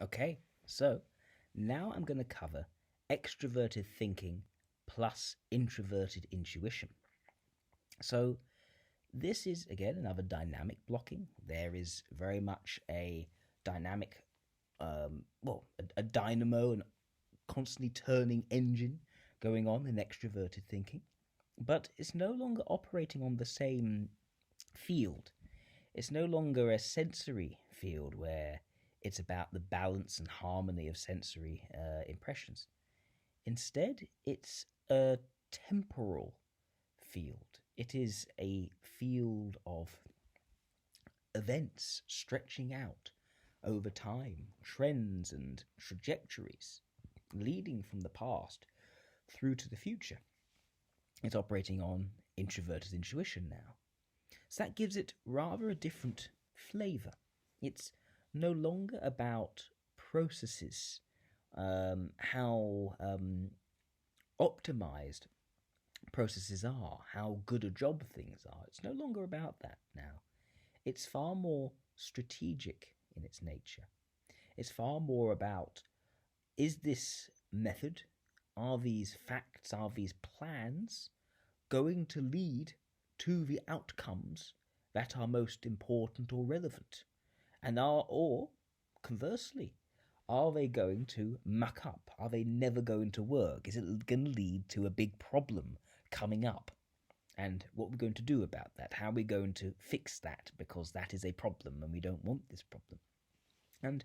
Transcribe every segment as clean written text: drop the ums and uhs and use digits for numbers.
Okay, so now I'm going to cover extroverted thinking plus introverted intuition. So this is, again, another dynamic blocking. There is very much a dynamic, a dynamo, and constantly turning engine going on in extroverted thinking. But it's no longer operating on the same field. It's no longer a sensory field where it's about the balance and harmony of sensory impressions. Instead, it's a temporal field. It is a field of events stretching out over time, trends and trajectories leading from the past through to the future. It's operating on introverted intuition now. So that gives it rather a different flavour. It's no longer about processes, how optimized processes are, how good a job things are. It's no longer about that now. It's far more strategic in its nature. It's far more about, is this method, are these facts, are these plans going to lead to the outcomes that are most important or relevant? And or conversely, are they going to muck up? Are they never going to work? Is it going to lead to a big problem coming up? And what we're going to do about that? How are we going to fix that? Because that is a problem and we don't want this problem. And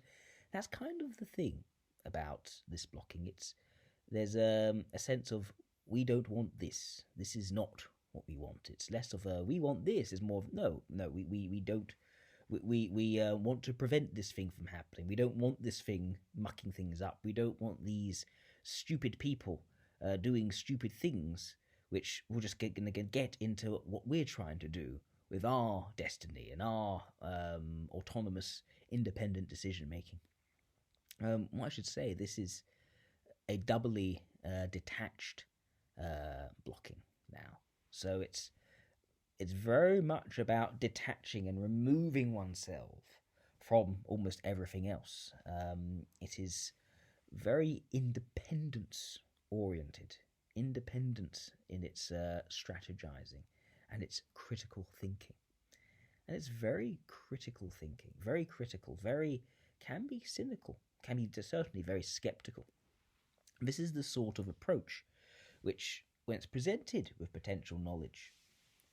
that's kind of the thing about this blocking. There's a sense of, we don't want this. This is not what we want. It's less of a, we want this. It's more of, no, we don't. We want to prevent this thing from happening. We don't want this thing mucking things up. We don't want these stupid people doing stupid things, which we're just going to get into what we're trying to do with our destiny and our autonomous, independent decision making. What I should say, this is a doubly detached blocking now. So it's very much about detaching and removing oneself from almost everything else. It is very independence-oriented, independent in its strategizing and its critical thinking. And it's very critical thinking, very critical, can be cynical, can be certainly very skeptical. This is the sort of approach which, when it's presented with potential knowledge,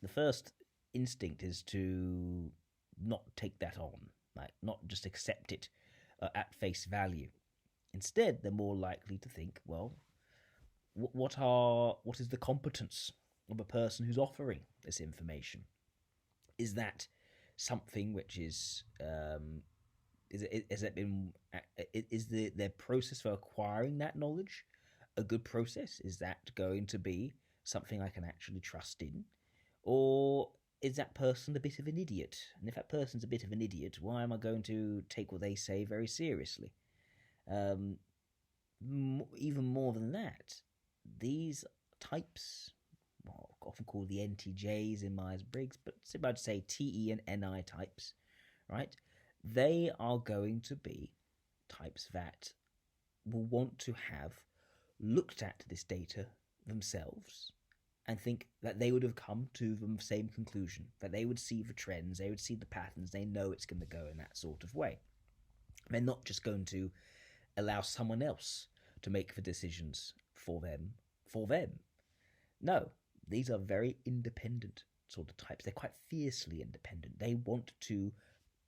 the first instinct is to not take that on, like not just accept it at face value. Instead, they're more likely to think, well, what is the competence of a person who's offering this information? Is that something which is their process for acquiring that knowledge a good process? Is that going to be something I can actually trust in? Or is that person a bit of an idiot? And if that person's a bit of an idiot, why am I going to take what they say very seriously? Even more than that, these types, often called the NTJs in Myers-Briggs, but it's about to say TE and NI types, right? They are going to be types that will want to have looked at this data themselves and think that they would have come to the same conclusion, that they would see the trends, they would see the patterns, they know it's going to go in that sort of way. They're not just going to allow someone else to make the decisions for them. No, these are very independent sort of types. They're quite fiercely independent. They want to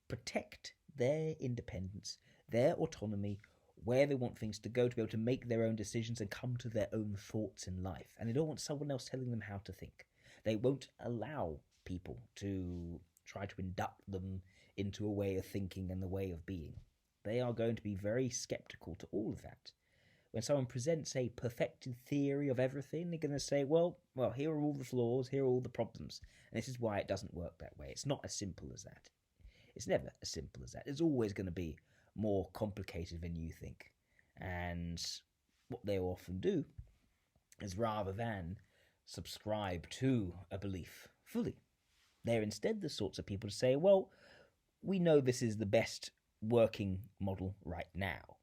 protect their independence, their autonomy, where they want things to go, to be able to make their own decisions and come to their own thoughts in life. And they don't want someone else telling them how to think. They won't allow people to try to induct them into a way of thinking and the way of being. They are going to be very skeptical to all of that. When someone presents a perfected theory of everything, they're going to say, well, here are all the flaws, here are all the problems. And this is why it doesn't work that way. It's not as simple as that. It's never as simple as that. It's always going to be more complicated than you think. And what they often do is, rather than subscribe to a belief fully, they're instead the sorts of people to say, well, we know this is the best working model right now,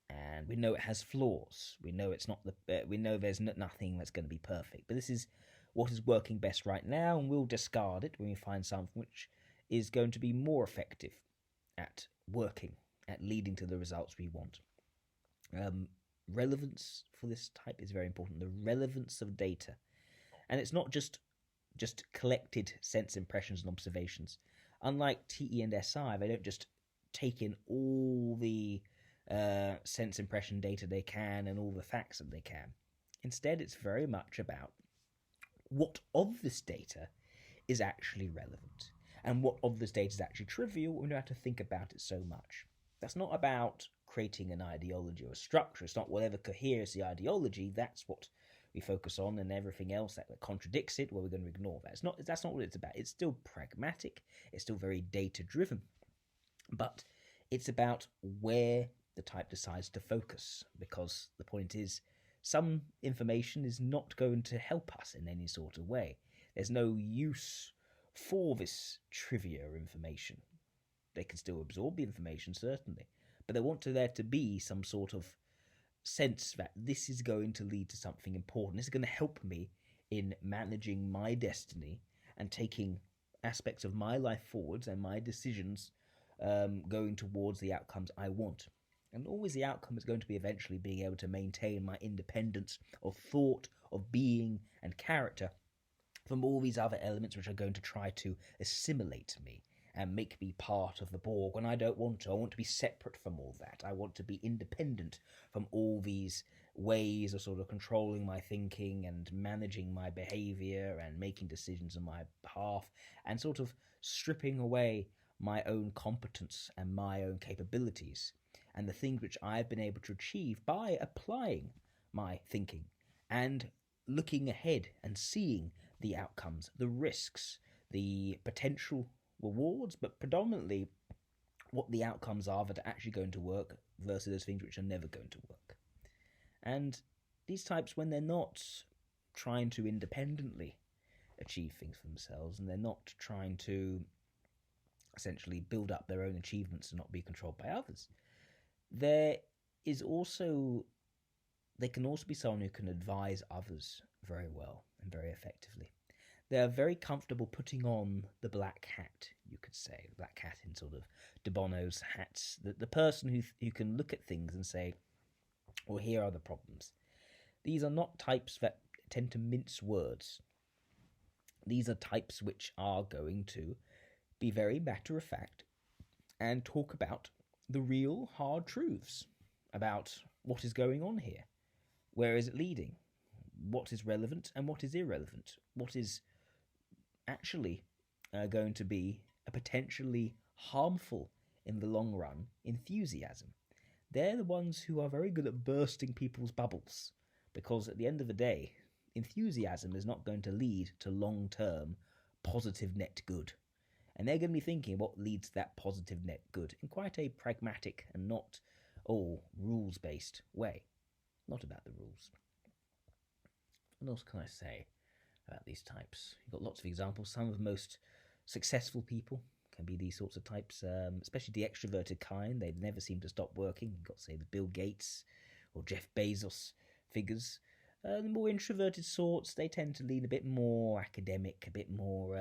and we know it has flaws. We know it's not we know there's nothing that's going to be perfect, but this is what is working best right now, and we'll discard it when we find something which is going to be more effective at working, at leading to the results we want. Relevance for this type is very important. The relevance of data, and it's not just collected sense impressions and observations. Unlike TE and SI, they don't just take in all the sense impression data they can and all the facts that they can. Instead, it's very much about what of this data is actually relevant and what of this data is actually trivial. We don't have to think about it so much. That's not about creating an ideology or a structure. It's not whatever coheres the ideology. That's what we focus on, and everything else that contradicts it, well, we're going to ignore that. That's not what it's about. It's still pragmatic. It's still very data-driven. But it's about where the type decides to focus, because the point is some information is not going to help us in any sort of way. There's no use for this trivia information. They can still absorb the information, certainly, but they want there to be some sort of sense that this is going to lead to something important. This is going to help me in managing my destiny and taking aspects of my life forwards and my decisions going towards the outcomes I want. And always the outcome is going to be eventually being able to maintain my independence of thought, of being, and character from all these other elements which are going to try to assimilate me and make me part of the Borg when I don't want to. I want to be separate from all that. I want to be independent from all these ways of sort of controlling my thinking and managing my behavior and making decisions on my behalf, and sort of stripping away my own competence and my own capabilities and the things which I've been able to achieve by applying my thinking and looking ahead and seeing the outcomes, the risks, the potential rewards, but predominantly what the outcomes are that are actually going to work versus those things which are never going to work. And these types, when they're not trying to independently achieve things for themselves, and they're not trying to essentially build up their own achievements and not be controlled by others, they can also be someone who can advise others very well and very effectively. They are very comfortable putting on the black hat, you could say, the black hat in sort of De Bono's hats, the person who can look at things and say, well, here are the problems. These are not types that tend to mince words. These are types which are going to be very matter-of-fact and talk about the real hard truths about what is going on here. Where is it leading? What is relevant and what is irrelevant? What is actually going to be a potentially harmful, in the long run, enthusiasm? They're the ones who are very good at bursting people's bubbles, because at the end of the day, enthusiasm is not going to lead to long-term positive net good. And they're going to be thinking what leads to that positive net good in quite a pragmatic and not rules-based way. Not about the rules. What else can I say about these types? You've got lots of examples. Some of the most successful people can be these sorts of types, especially the extroverted kind. They never seem to stop working. You've got, say, the Bill Gates or Jeff Bezos figures. The more introverted sorts, they tend to lean a bit more academic, a bit more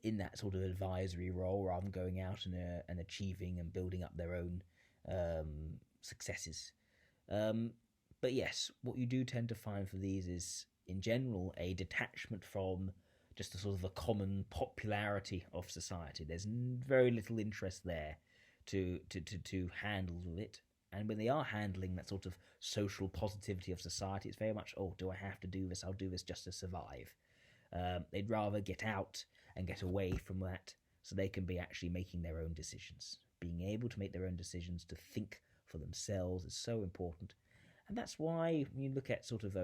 in that sort of advisory role, rather than going out and achieving and building up their own successes. But yes, what you do tend to find for these is, in general, a detachment from just the sort of the common popularity of society. There's very little interest there to handle it. And when they are handling that sort of social positivity of society, it's very much, oh, do I have to do this? I'll do this just to survive. They'd rather get out and get away from that so they can be actually making their own decisions. Being able to make their own decisions, to think for themselves is so important. And that's why when you look at sort of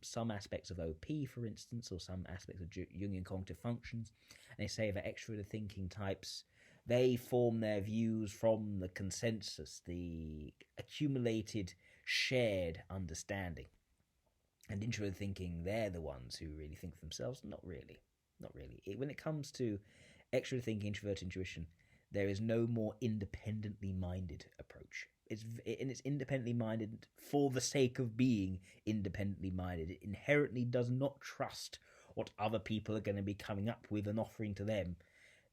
some aspects of OP, for instance, or some aspects of Jungian cognitive functions, and they say that extroverted thinking types, they form their views from the consensus, the accumulated shared understanding. And introverted thinking, they're the ones who really think for themselves. Not really. When it comes to extroverted thinking, introverted intuition, there is no more independently minded approach. It's independently minded for the sake of being independently minded. It inherently does not trust what other people are going to be coming up with and offering to them.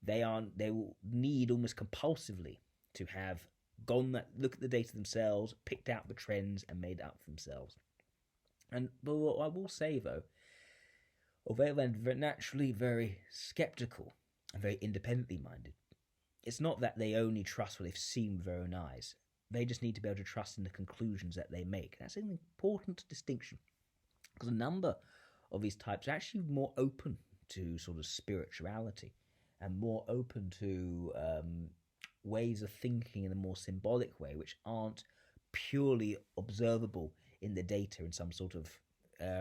They will need almost compulsively to have look at the data themselves, picked out the trends, and made it up for themselves. But what I will say though, although they're naturally very skeptical and very independently minded, it's not that they only trust what they've seen with their own eyes. They just need to be able to trust in the conclusions that they make. That's an important distinction, because a number of these types are actually more open to sort of spirituality and more open to ways of thinking in a more symbolic way, which aren't purely observable in the data in some sort of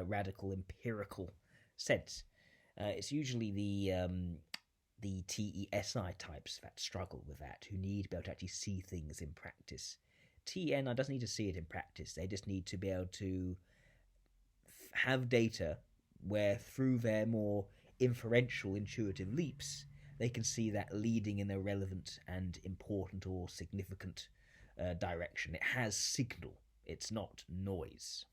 radical empirical sense. It's usually the TESI types that struggle with that, who need to be able to actually see things in practice. TNI doesn't need to see it in practice. They just need to be able to have data where, through their more inferential, intuitive leaps, they can see that leading in a relevant and important or significant direction. It has signal. It's not noise.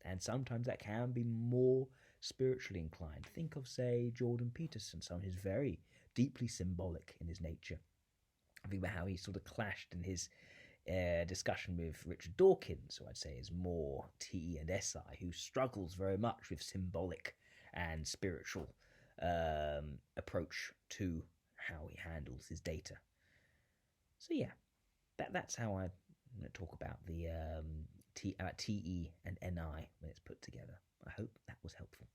And sometimes that can be more spiritually inclined. Think of, say, Jordan Peterson, someone who's very deeply symbolic in his nature. I think about how he sort of clashed in his discussion with Richard Dawkins, who I'd say is more TE and SI, who struggles very much with symbolic and spiritual approach to how he handles his data. So yeah, that's how I talk about the TE and NI when it's put together. I hope that was helpful.